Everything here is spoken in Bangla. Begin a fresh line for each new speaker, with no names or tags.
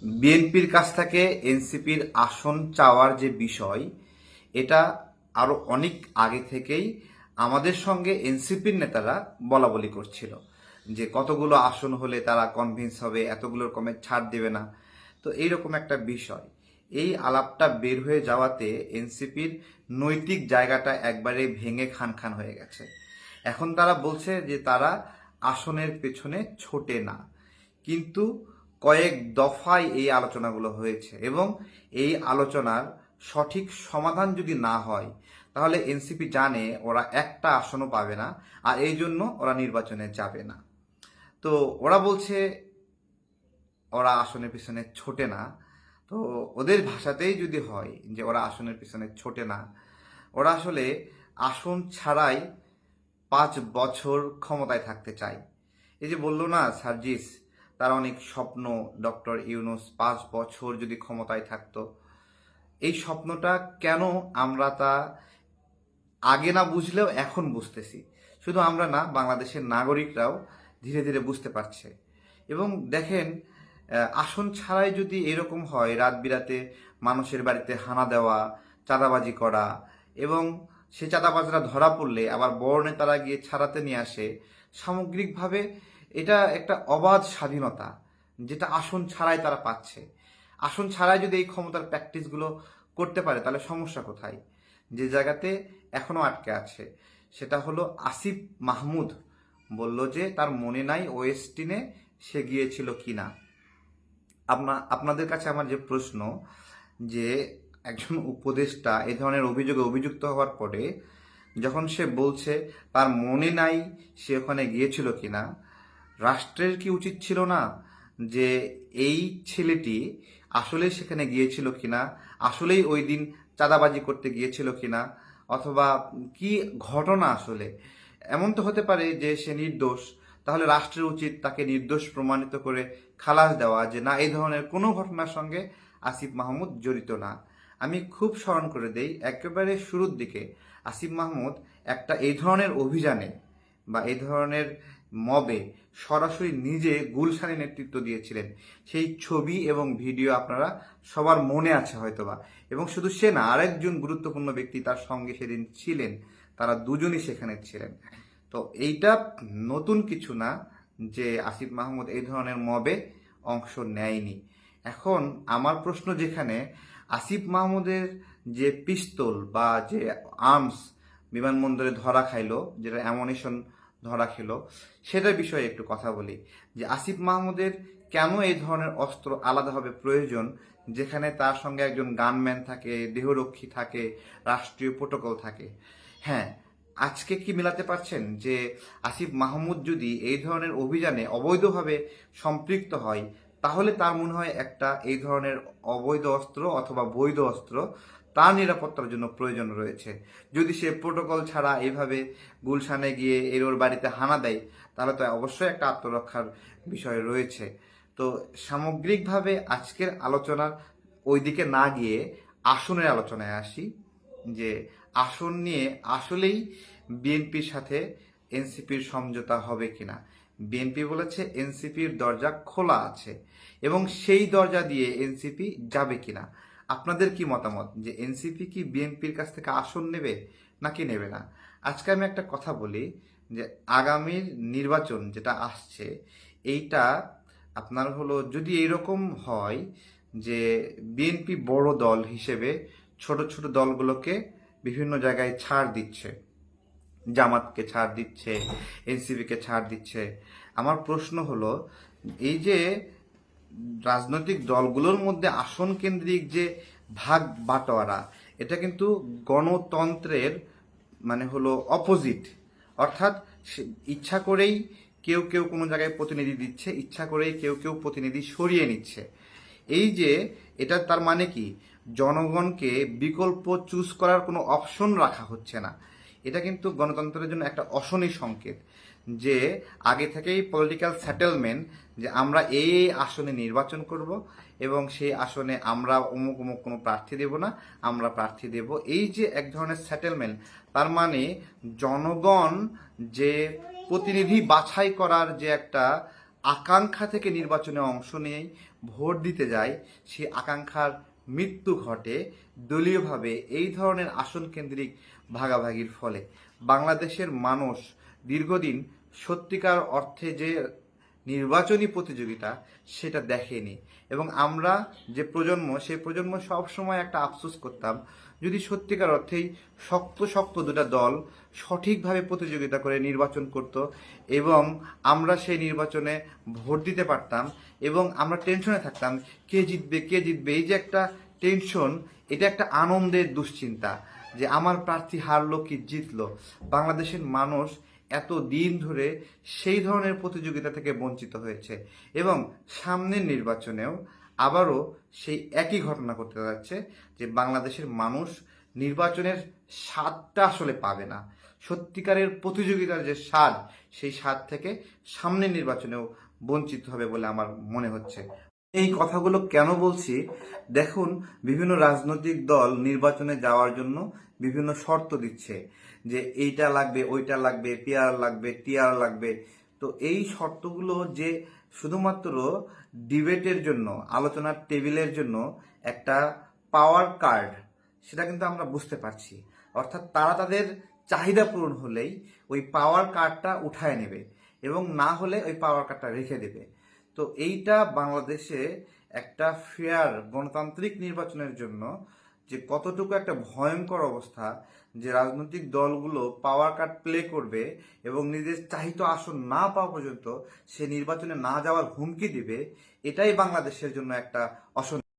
বিএনপির কাছ থেকে এনসিপির আসন চাওয়ার যে বিষয়, এটা আরো অনেক আগে থেকেই আমাদের সঙ্গে এনসিপির নেতারা বলা বলি করছিল যে কতগুলো আসন হলে তারা কনভিন্স হবে, এতগুলোর কমে ছাড় দেবে না। তো এইরকম একটা বিষয়, এই আলাপটা বের হয়ে যাওয়াতে এনসিপির নৈতিক জায়গাটা একবারে ভেঙে খান খান হয়ে গেছে। এখন তারা বলছে যে তারা আসনের পেছনে ছোটে না, কিন্তু কয়েক দফায় এই আলোচনাগুলো হয়েছে এবং এই আলোচনার সঠিক সমাধান যদি না হয় তাহলে এনসিপি জানে ওরা একটা আসনও পাবে না, আর এই জন্য ওরা নির্বাচনে যাবে না। তো ওরা বলছে ওরা আসনের পিছনে ছোটে না। তো ওদের ভাষাতেই যদি হয় যে ওরা আসনের পিছনে ছোটে না, ওরা আসলে আসন ছাড়াই 5 বছর ক্ষমতায় থাকতে চায়। এই যে বললো না সার্জিস, তার অনেক স্বপ্ন, ডক্টর ইউনূস 5 বছর যদি ক্ষমতায় থাকতো। এই স্বপ্নটা কেন আমরা তা আগে না বুঝলেও এখন বুঝতেছি। শুধু আমরা না, বাংলাদেশের নাগরিকরাও ধীরে ধীরে বুঝতে পারছে। এবং দেখেন, আসন ছাড়াই যদি এরকম হয়, রাত বিরাতে মানুষের বাড়িতে হানা দেওয়া, চাঁদাবাজি করা, এবং সে চাঁদাবাজরা ধরা পড়লে আবার বড় নেতারা গিয়ে ছাড়াতে নিয়ে আসে, সামগ্রিকভাবে এটা একটা অবাধ স্বাধীনতা যেটা আসন ছাড়াই তারা পাচ্ছে। আসন ছাড়াই যদি এই ক্ষমতার প্র্যাকটিসগুলো করতে পারে তাহলে সমস্যা কোথায়? যে জায়গাতে এখনো আটকে আছে সেটা হলো আসিফ মাহমুদ বলল যে তার মনে নাই ওয়েস্টিনে সে গিয়েছিল কিনা। আপনাদের কাছে আমার যে প্রশ্ন, যে একজন উপদেষ্টা এই ধরনের অভিযোগে অভিযুক্ত হওয়ার পরে যখন সে বলছে তার মনে নাই সে ওখানে গিয়েছিল কিনা, রাষ্ট্রের কি উচিত ছিল না যে এই ছেলেটি আসলেই সেখানে গিয়েছিল কিনা, আসলেই ওই দিন চাঁদাবাজি করতে গিয়েছিল কিনা, অথবা কি ঘটনা আসলে? এমন তো হতে পারে যে সে নির্দোষ, তাহলে রাষ্ট্রের উচিত তাকে নির্দোষ প্রমাণিত করে খালাস দেওয়া, যে না, এই ধরনের কোনো ঘটনার সঙ্গে আসিফ মাহমুদ জড়িত না। আমি খুব স্মরণ করে দেই, একেবারে শুরুর দিকে আসিফ মাহমুদ একটা এই ধরনের অভিযানে বা এই ধরনের মবে সরাসরি নিজে গুলশানে নেতৃত্ব দিয়েছিলেন। সেই ছবি এবং ভিডিও আপনারা সবার মনে আছে হয়তোবা। এবং শুধু সে না, আরেকজন গুরুত্বপূর্ণ ব্যক্তি তার সঙ্গে সেদিন ছিলেন, তারা দুজনই সেখানে ছিলেন। তো এইটা নতুন কিছু না যে আসিফ মাহমুদ এই ধরনের মবে অংশ নেয়নি। এখন আমার প্রশ্ন যেখানে, আসিফ মাহমুদের যে পিস্তল বা যে আর্মস বিমানবন্দরে ধরা খাইলো, যেটা অ্যামুনিশন ধরা খেলো, সেটার বিষয়ে একটু কথা বলি। যে আসিফ মাহমুদের কেন এই ধরনের অস্ত্র আলাদাভাবে প্রয়োজন, যেখানে তার সঙ্গে একজন গানম্যান থাকে, দেহরক্ষী থাকে, রাষ্ট্রীয় প্রোটোকল থাকে? হ্যাঁ, আজকে কি মিলাতে পারছেন যে আসিফ মাহমুদ যদি এই ধরনের অভিযানে অবৈধভাবে সম্পৃক্ত হয় তাহলে তার মনে হয় একটা এই ধরনের অবৈধ অস্ত্র অথবা বৈধ অস্ত্র তার নিরাপত্তার জন্য প্রয়োজন রয়েছে। যদি সে প্রোটোকল ছাড়া এইভাবে গুলশানে গিয়ে এর বাড়িতে হানা দেয় তাহলে তো অবশ্যই একটা আত্মরক্ষার বিষয় রয়েছে। তো সামগ্রিকভাবে আজকের আলোচনার ওইদিকে না গিয়ে আসনের আলোচনায় আসি, যে আসন নিয়ে আসলেই বিএনপির সাথে এনসিপির সমঝোতা হবে কিনা। বিএনপি বলেছে এনসিপির দরজা খোলা আছে এবং সেই দরজা দিয়ে এনসিপি যাবে কিনা। আপনাদের কি মতামত, যে এনসিপি কি বিএনপির কাছ থেকে আসন নেবে নাকি নেবে না? আজকে আমি একটা কথা বলি, যে আগামীর নির্বাচন যেটা আসছে, এইটা আপনার হলো যদি এইরকম হয় যে বিএনপি বড় দল হিসেবে ছোট ছোট দলগুলোকে বিভিন্ন জায়গায় ছাড় দিচ্ছে, জামাতকে ছাড় দিচ্ছে, এনসিপিকে ছাড় দিচ্ছে, আমার প্রশ্ন হলো, এই যে রাজনৈতিক দলগুলোর মধ্যে আসন কেন্দ্রিক যে ভাগ বাটোয়ারা, এটা কিন্তু গণতন্ত্রের মানে হলো অপোজিট। অর্থাৎ ইচ্ছা করেই কেউ কেউ কোনো জায়গায় প্রতিনিধি দিচ্ছে, ইচ্ছা করেই কেউ কেউ প্রতিনিধি সরিয়ে নিচ্ছে। এই যে এটা তার মানে কি, জনগণকে বিকল্প চুজ করার কোনো অপশন রাখা হচ্ছে না। এটা কিন্তু গণতন্ত্রের জন্য একটা অশনি সংকেত, যে আগে থেকেই পলিটিক্যাল সেটেলমেন্ট, যে আমরা এই আসনে নির্বাচন করব এবং সেই আসনে আমরা অমুক অমুক কোনো প্রার্থী দেব না, আমরা প্রার্থী দেব, এই যে এক ধরনের সেটেলমেন্ট, তার মানে জনগণ যে প্রতিনিধি বাছাই করার যে একটা আকাঙ্ক্ষা থেকে নির্বাচনে অংশ নিয়েই ভোট দিতে যায়, সেই আকাঙ্ক্ষার মৃত্যু ঘটে দলীয়ভাবে এই ধরনের আসন কেন্দ্রিক ভাগাভাগির ফলে। বাংলাদেশের মানুষ দীর্ঘদিন সত্যিকার অর্থে যে নির্বাচনী প্রতিযোগিতা সেটা দেখেনি, এবং আমরা যে প্রজন্ম, সেই প্রজন্ম সবসময় একটা আফসোস করতাম যদি সত্যিকার অর্থেই শক্ত শক্ত দুটা দল সঠিকভাবে প্রতিযোগিতা করে নির্বাচন করত, এবং আমরা সেই নির্বাচনে ভোট দিতে পারতাম, এবং আমরা টেনশনে থাকতাম কে জিতবে কে জিতবে। এই যে একটা টেনশন, এটা একটা আনন্দের দুশ্চিন্তা যে আমার প্রার্থী হারলো কি জিতলো। বাংলাদেশের মানুষ এত দিন ধরে সেই ধরনের প্রতিযোগিতা থেকে বঞ্চিত হয়েছে, এবং সামনের নির্বাচনেও আবারও সেই একই ঘটনা করতে যাচ্ছে যে বাংলাদেশের মানুষ নির্বাচনের স্বাদটা আসলে পাবে না। সত্যিকারের প্রতিযোগিতার যে স্বাদ, সেই স্বাদ থেকে সামনের নির্বাচনেও বঞ্চিত হবে বলে আমার মনে হচ্ছে। এই কথাগুলো কেন বলছি, দেখুন, বিভিন্ন রাজনৈতিক দল নির্বাচনে যাওয়ার জন্য বিভিন্ন শর্ত দিচ্ছে যে এইটা লাগবে, ওইটা লাগবে, পিআর লাগবে, টিআর লাগবে। তো এই শর্তগুলো যে শুধুমাত্র ডিবেটের জন্য, আলোচনার টেবিলের জন্য একটা পাওয়ার কার্ড, সেটা কিন্তু আমরা বুঝতে পারছি। অর্থাৎ তারা তাদের চাহিদা পূরণ হলেই ওই পাওয়ার কার্ডটা উঠায় নেবে, এবং না হলে ওই পাওয়ার কার্ডটা রেখে দেবে। তো এইটা বাংলাদেশে একটা ফেয়ার গণতান্ত্রিক নির্বাচনের জন্য যে কতটুকু একটা ভয়ঙ্কর অবস্থা, যে রাজনৈতিক দলগুলো পাওয়ার কার্ড প্লে করবে এবং নিজের চাহিত আসন না পাওয়া পর্যন্ত সে নির্বাচনে না যাওয়ার হুমকি দিবে, এটাই বাংলাদেশের জন্য একটা